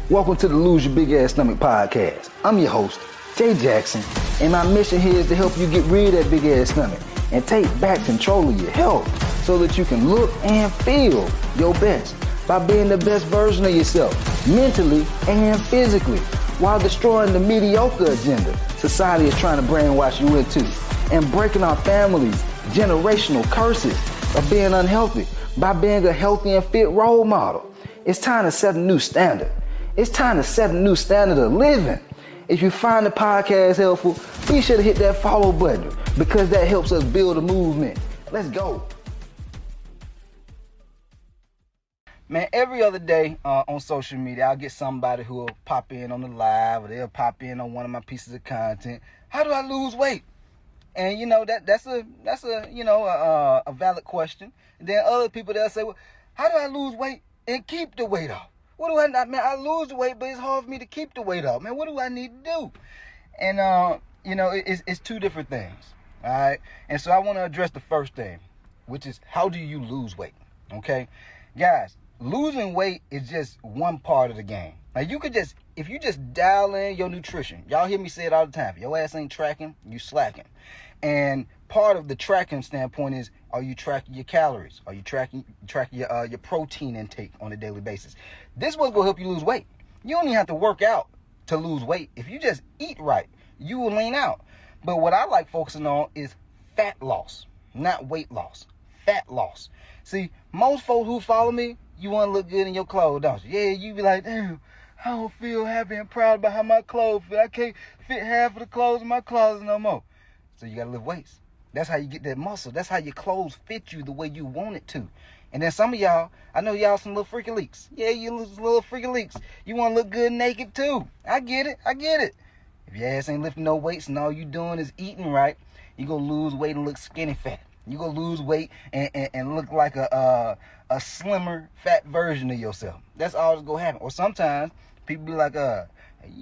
Welcome to the Lose Your Big Ass Stomach podcast. I'm your host, Jay Jackson, and my mission here is to help you get rid of that big ass stomach and take back control of your health so that you can look and feel your best by being the best version of yourself, mentally and physically, while destroying the mediocre agenda society is trying to brainwash you into, and breaking our families' generational curses of being unhealthy by being a healthy and fit role model. It's time to set a new standard. It's time to set a new standard of living. If you find the podcast helpful, be sure to hit that follow button because that helps us build a movement. Let's go. Man, every other day on social media, I'll get somebody who will pop in on the live or they'll pop in on one of my pieces of content. How do I lose weight? And you know that's a valid question. And then other people they'll say, well, how do I lose weight and keep the weight off? What do I man? I lose the weight, but it's hard for me to keep the weight off. Man, what do I need to do? And it's two different things. All right. And so I want to address the first thing, which is how do you lose weight? Okay, guys, losing weight is just one part of the game. Like if you just dial in your nutrition, y'all hear me say it all the time. If your ass ain't tracking, you slacking. And part of the tracking standpoint is, are you tracking your calories? Are you tracking your protein intake on a daily basis? This was gonna help you lose weight. You don't even have to work out to lose weight. If you just eat right, you will lean out. But what I like focusing on is fat loss, not weight loss. Fat loss. See, most folks who follow me, you want to look good in your clothes, don't you? Yeah, you be like, damn, I don't feel happy and proud about how my clothes fit. I can't fit half of the clothes in my closet no more. So you gotta lift weights. That's how you get that muscle. That's how your clothes fit you the way you want it to. And then some of y'all, I know y'all some little freaky leaks. Yeah, you little freaky leaks. You want to look good naked too. I get it. If your ass ain't lifting no weights and all you doing is eating right, you gonna lose weight and look skinny fat. You gonna lose weight and look like a slimmer fat version of yourself. That's all that's gonna happen. Or sometimes people be like,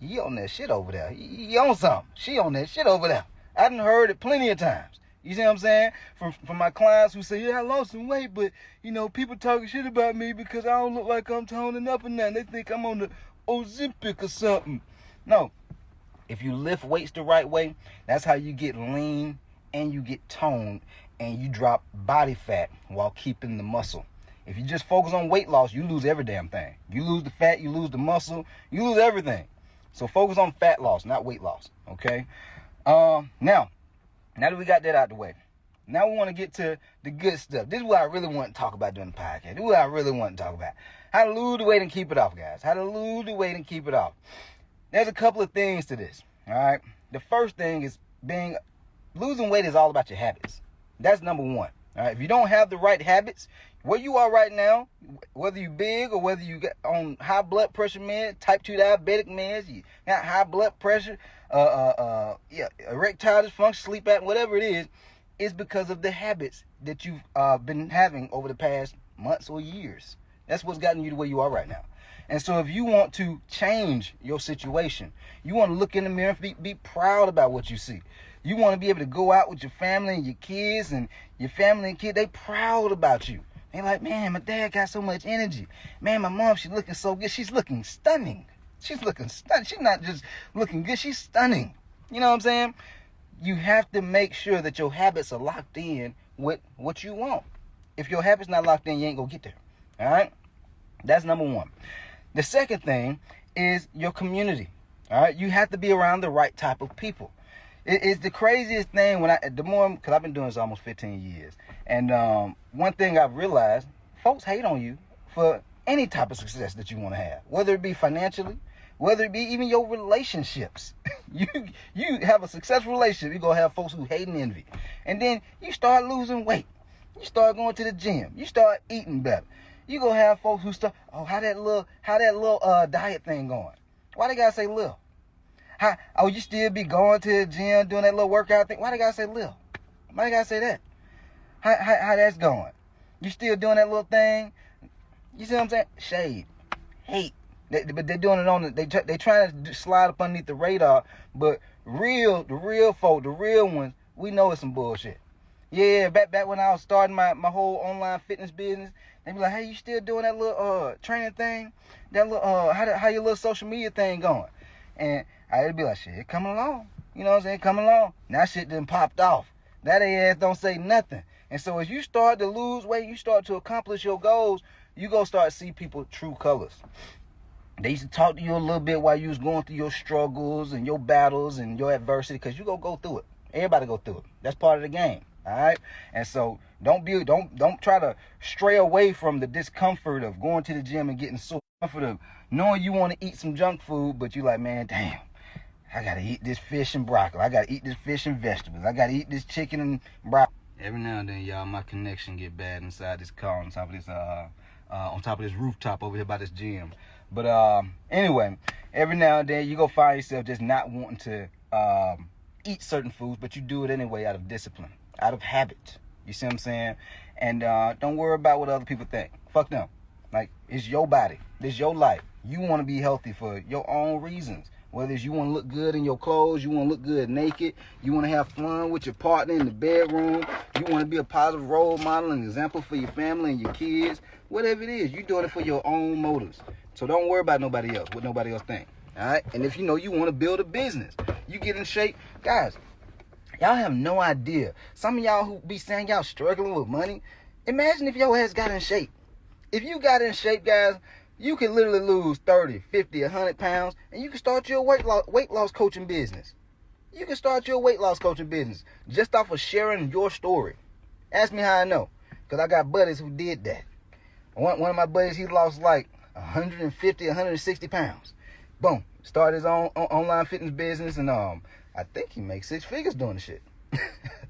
he on that shit over there. He on something. She on that shit over there. I done heard it plenty of times. You see what I'm saying? From my clients who say, yeah, I lost some weight, but, people talking shit about me because I don't look like I'm toning up or nothing. They think I'm on the Ozempic or something. No. If you lift weights the right way, that's how you get lean and you get toned and you drop body fat while keeping the muscle. If you just focus on weight loss, you lose every damn thing. You lose the fat, you lose the muscle, you lose everything. So focus on fat loss, not weight loss, okay? Now that we got that out the way, now we want to get to the good stuff. This is what I really want to talk about during the podcast. This is what I really want to talk about. How to lose the weight and keep it off, guys. How to lose the weight and keep it off. There's a couple of things to this, all right? The first thing is losing weight is all about your habits. That's number one, all right? If you don't have the right habits, where you are right now, whether you big or whether you get on high blood pressure meds, type 2 diabetic meds, you got high blood pressure, erectile dysfunction, sleep apnea, whatever it is because of the habits that you've been having over the past months or years. That's what's gotten you to where you are right now. And so if you want to change your situation, you want to look in the mirror and be proud about what you see. You want to be able to go out with your family and your kids, and your family and kids, they proud about you. They like, man, my dad got so much energy. Man, my mom, she's looking so good. She's looking stunning. She's looking stunning. She's not just looking good. She's stunning. You know what I'm saying? You have to make sure that your habits are locked in with what you want. If your habits not locked in, you ain't gonna get there. All right? That's number one. The second thing is your community. All right? You have to be around the right type of people. It's the craziest thing because I've been doing this almost 15 years. And one thing I've realized, folks hate on you for any type of success that you want to have, whether it be financially, whether it be even your relationships. You have a successful relationship, you're going to have folks who hate and envy. And then you start losing weight. You start going to the gym. You start eating better. You're going to have folks who start, how that little diet thing going? Why they got to say little? You still be going to the gym, doing that little workout thing? Why they got to say little? Why they got to say that? How that's going? You still doing that little thing? You see what I'm saying? Shade. Hate. But they're doing it they trying to slide up underneath the radar. But the real folk, the real ones, we know it's some bullshit. Yeah, back when I was starting my whole online fitness business, They be like, hey, you still doing that little training thing? That little how your little social media thing going? And I'd be like, shit, it coming along. You know what I'm saying? Coming along. Now shit done popped off. That ass don't say nothing. And so as you start to lose weight, you start to accomplish your goals, you go start to see people true colors. They used to talk to you a little bit while you was going through your struggles and your battles and your adversity, because you go through it. Everybody go through it. That's part of the game. All right. And so don't try to stray away from the discomfort of going to the gym and getting so comfortable, knowing you want to eat some junk food, but you like, man, damn, I gotta eat this fish and broccoli. I gotta eat this fish and vegetables. I gotta eat this chicken and broccoli. Every now and then, y'all, my connection get bad inside this car on top of this rooftop over here by this gym. But anyway, every now and then you go find yourself just not wanting to eat certain foods, but you do it anyway out of discipline, out of habit. You see what I'm saying? And don't worry about what other people think. Fuck them. Like, it's your body. This is your life. You want to be healthy for your own reasons. Whether it's you want to look good in your clothes, you want to look good naked, you want to have fun with your partner in the bedroom, you want to be a positive role model and example for your family and your kids, whatever it is, you're doing it for your own motives. So don't worry about nobody else, what nobody else thinks. All right? And if you know you want to build a business, you get in shape. Guys, y'all have no idea. Some of y'all who be saying y'all struggling with money, imagine if your ass got in shape. If you got in shape, guys, you can literally lose 30, 50, 100 pounds, and you can start your weight loss coaching business. You can start your weight loss coaching business just off of sharing your story. Ask me how I know, because I got buddies who did that. One of my buddies, he lost like 150, 160 pounds. Boom. Started his own online fitness business, and I think he makes 6 figures doing the shit. I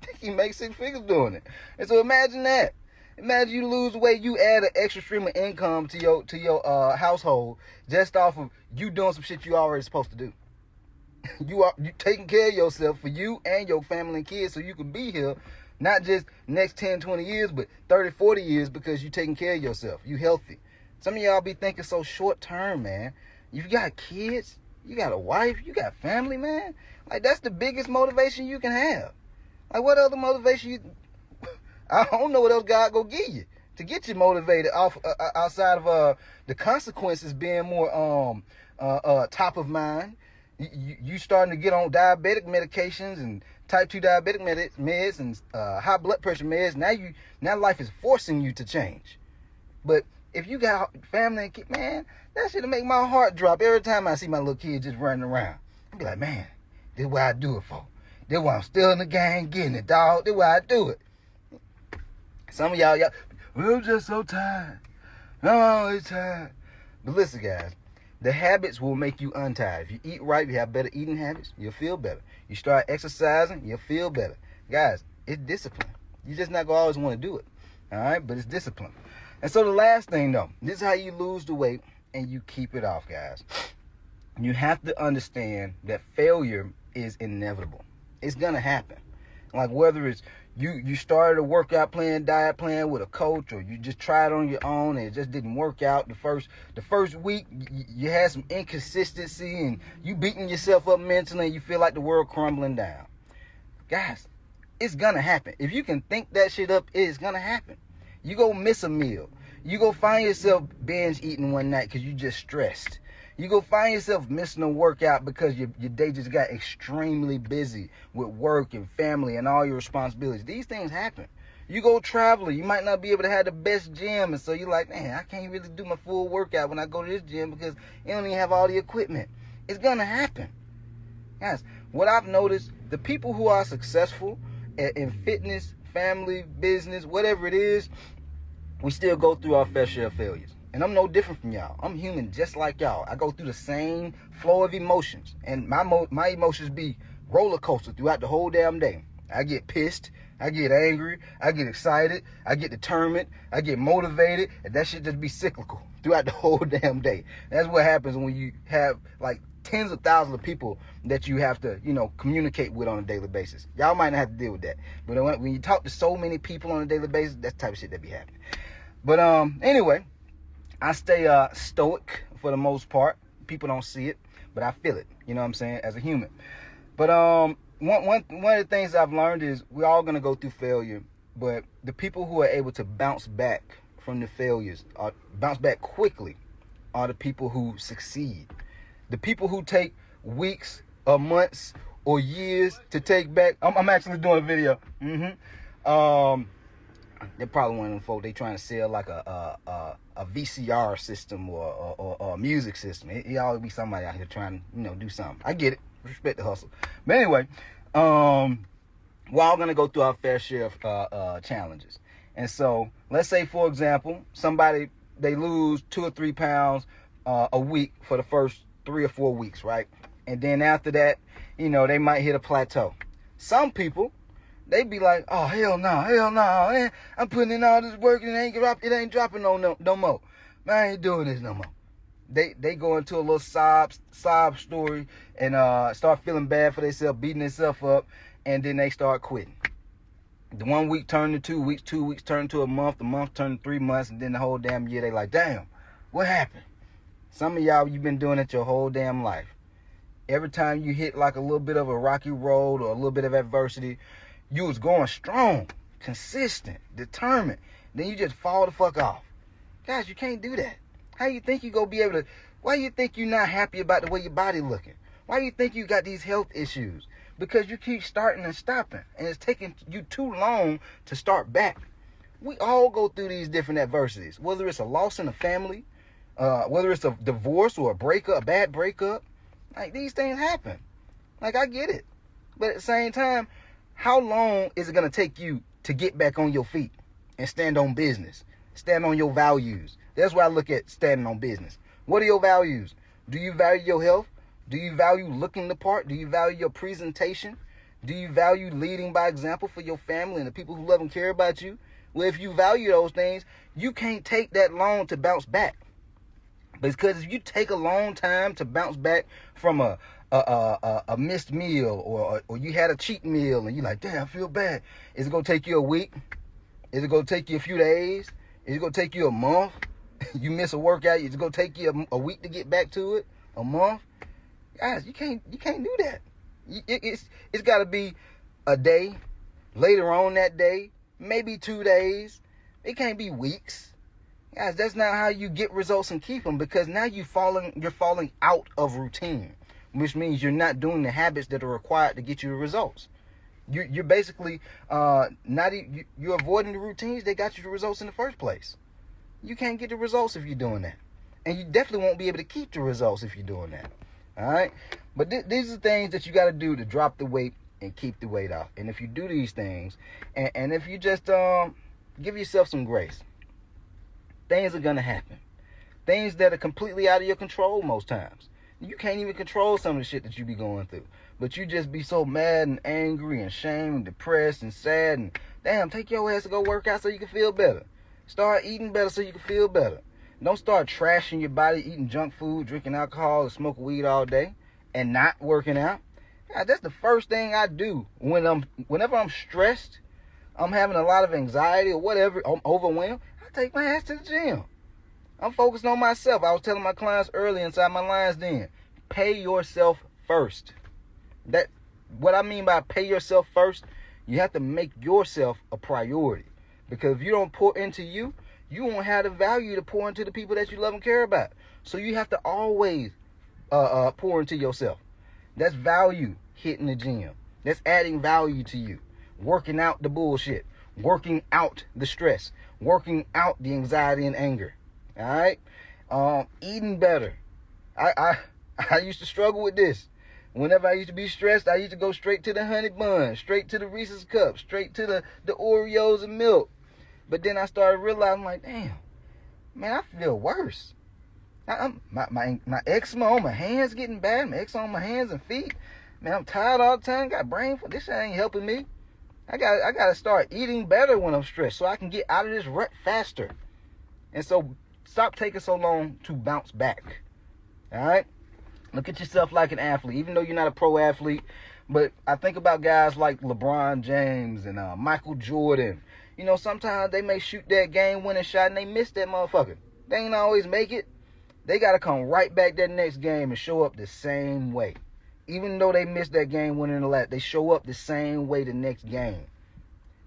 think he makes 6 figures doing it. And so imagine that. Imagine you lose weight, you add an extra stream of income to your household just off of you doing some shit you already supposed to do. You taking care of yourself for you and your family and kids, so you can be here not just next 10, 20 years, but 30, 40 years, because you taking care of yourself. You healthy. Some of y'all be thinking so short term, man. You got kids, you got a wife, you got family, man. Like, that's the biggest motivation you can have. Like, what other motivation I don't know what else God go give you to get you motivated off outside of the consequences being more top of mind. You starting to get on diabetic medications and type 2 diabetic meds and high blood pressure meds. Now life is forcing you to change. But if you got family and kid, man, that shit'll make my heart drop every time I see my little kid just running around. I be like, man, this is what I do it for. This is why I'm still in the game getting it, dog. This is why I do it. Some of y'all, I'm just so tired. I'm always tired. But listen, guys, the habits will make you untired. If you eat right, you have better eating habits, you'll feel better. You start exercising, you'll feel better. Guys, it's discipline. You're just not going to always want to do it. All right? But it's discipline. And so the last thing, though, this is how you lose the weight and you keep it off, guys. You have to understand that failure is inevitable. It's going to happen. Like, whether it's you started a workout plan, diet plan with a coach, or you just tried on your own and it just didn't work out the first week, you had some inconsistency and you beating yourself up mentally and you feel like the world crumbling down. Guys, it's gonna happen. If you can think that shit up, it's gonna happen. You go miss a meal. You go find yourself binge eating one night because you just stressed. You go find yourself missing a workout because your day just got extremely busy with work and family and all your responsibilities. These things happen. You go traveling, you might not be able to have the best gym, and so you're like, man, I can't really do my full workout when I go to this gym because it don't even have all the equipment. It's gonna happen. Guys, what I've noticed, the people who are successful in fitness, family, business, whatever it is, we still go through our fair share of failures. And I'm no different from y'all. I'm human just like y'all. I go through the same flow of emotions. And my emotions be roller coaster throughout the whole damn day. I get pissed. I get angry. I get excited. I get determined. I get motivated. And that shit just be cyclical throughout the whole damn day. That's what happens when you have like tens of thousands of people that you have to, communicate with on a daily basis. Y'all might not have to deal with that. But when you talk to so many people on a daily basis, that's the type of shit that be happening. But anyway, I stay stoic for the most part. People don't see it, but I feel it, you know what I'm saying, as a human. But one of the things I've learned is we're all going to go through failure, but the people who are able to bounce back from the failures, bounce back quickly, are the people who succeed. The people who take weeks or months or years to take back. I'm actually doing a video. They're probably one of them folk. They trying to sell like a VCR system or a music system. It always be somebody out here trying to do something. I get it. Respect the hustle. But anyway, we're all gonna go through our fair share of challenges. And so let's say, for example, somebody, they lose 2 or 3 pounds a week for the first 3 or 4 weeks, right? And then after that, they might hit a plateau. Some people, they be like, oh, hell no, man. I'm putting in all this work and it ain't dropping no more. Man, I ain't doing this no more. They go into a little sob story and start feeling bad for themselves, beating themselves up, and then they start quitting. The 1 week turned to 2 weeks, 2 weeks turned to a month, the month turned to 3 months, and then the whole damn year they like, damn, what happened? Some of y'all, you've been doing it your whole damn life. Every time you hit like a little bit of a rocky road or a little bit of adversity, you was going strong, consistent, determined. Then you just fall the fuck off. Guys, you can't do that. How you think you gonna be able to, why you think you're not happy about the way your body looking? Why do you think you got these health issues? Because you keep starting and stopping, and it's taking you too long to start back. We all go through these different adversities, whether it's a loss in a family, whether it's a divorce or a breakup, a bad breakup. Like, these things happen. Like, I get it. But at the same time, how long is it going to take you to get back on your feet and stand on business? Stand on your values. That's why I look at standing on business. What are your values? Do you value your health? Do you value looking the part? Do you value your presentation? Do you value leading by example for your family and the people who love and care about you? Well, if you value those things, you can't take that long to bounce back. Because if you take a long time to bounce back from a missed meal or you had a cheat meal and you're like, damn, I feel bad. Is it going to take you a week? Is it going to take you a few days? Is it going to take you a month? You miss a workout, is it going to take you a week to get back to it? A month? Guys, you can't do that. It's got to be a day, later on that day, maybe 2 days. It can't be weeks. Guys, that's not how you get results and keep them, because now you're falling out of routine, which means you're not doing the habits that are required to get you the results. You're basically you're avoiding the routines that got you the results in the first place. You can't get the results if you're doing that, and you definitely won't be able to keep the results if you're doing that. All right, but these are things that you got to do to drop the weight and keep the weight off. And if you do these things, and if you just give yourself some grace, things are gonna happen. Things that are completely out of your control most times. You can't even control some of the shit that you be going through. But you just be so mad and angry and ashamed and depressed and sad and damn, take your ass to go work out so you can feel better. Start eating better so you can feel better. Don't start trashing your body, eating junk food, drinking alcohol, and smoking weed all day and not working out. God, that's the first thing I do whenever I'm stressed, I'm having a lot of anxiety or whatever, I'm overwhelmed, I take my ass to the gym. I'm focused on myself. I was telling my clients earlier inside my Lions Den, pay yourself first. That what I mean by pay yourself first, you have to make yourself a priority. Because if you don't pour into you, you won't have the value to pour into the people that you love and care about. So you have to always pour into yourself. That's value hitting the gym. That's adding value to you. Working out the bullshit. Working out the stress. Working out the anxiety and anger. All right? Eating better. I used to struggle with this. Whenever I used to be stressed, I used to go straight to the honey bun, straight to the Reese's Cup, straight to the Oreos and milk. But then I started realizing, like, damn, man, I feel worse. My eczema on my hands getting bad. My eczema on my hands and feet. Man, I'm tired all the time. Got brain fog. This shit ain't helping me. I gotta start eating better when I'm stressed so I can get out of this rut faster. And so stop taking so long to bounce back. All right? Look at yourself like an athlete, even though you're not a pro athlete. But I think about guys like LeBron James and Michael Jordan. You know, sometimes they may shoot that game-winning shot and they miss that motherfucker. They ain't always make it. They got to come right back that next game and show up the same way. Even though they missed that game-winning lap, they show up the same way the next game.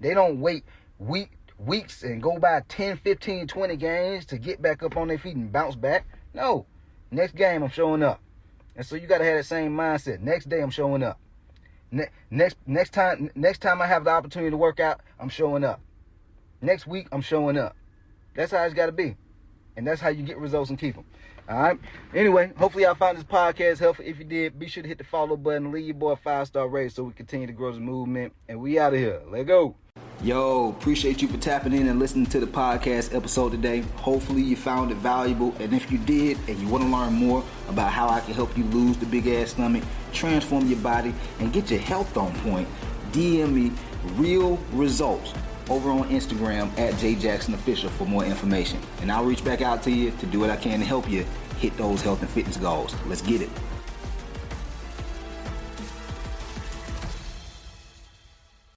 They don't wait week weeks and go by 10, 15, 20 games to get back up on their feet and bounce back. No. Next game, I'm showing up. And so you got to have that same mindset. Next day, I'm showing up. Next time I have the opportunity to work out, I'm showing up. Next week, I'm showing up. That's how it's got to be. And that's how you get results and keep them. All right? Anyway, hopefully y'all found this podcast helpful. If you did, be sure to hit the follow button. Leave your boy a 5-star rating so we continue to grow the movement. And we out of here. Let's go. Yo, appreciate you for tapping in and listening to the podcast episode today. Hopefully you found it valuable. And if you did and you want to learn more about how I can help you lose the big ass stomach, transform your body, and get your health on point, DM me real results over on Instagram at JJacksonOfficial for more information. And I'll reach back out to you to do what I can to help you hit those health and fitness goals. Let's get it.